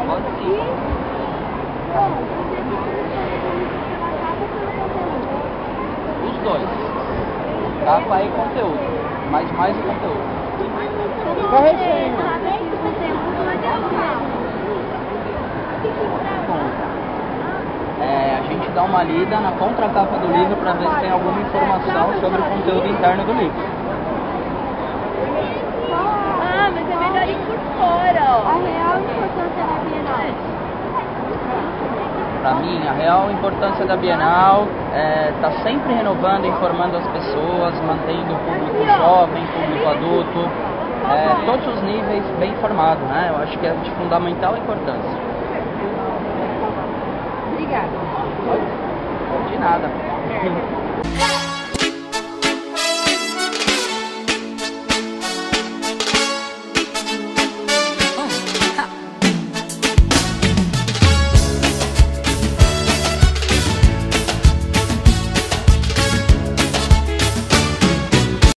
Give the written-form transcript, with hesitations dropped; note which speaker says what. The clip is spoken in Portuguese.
Speaker 1: Pode sim. Os dois. Capa e conteúdo. Mas mais o conteúdo. A gente dá uma lida na contracapa do livro para ver se tem alguma informação sobre o conteúdo interno do livro.
Speaker 2: Ah, mas é melhor ir por fora, ó.
Speaker 3: A real importância da Bienal.
Speaker 1: Para mim, a real importância da Bienal é estar sempre renovando, informando as pessoas, mantendo o público jovem, público adulto, todos os níveis bem informados, né? Eu acho que é de fundamental importância.
Speaker 3: Obrigada.
Speaker 1: De nada.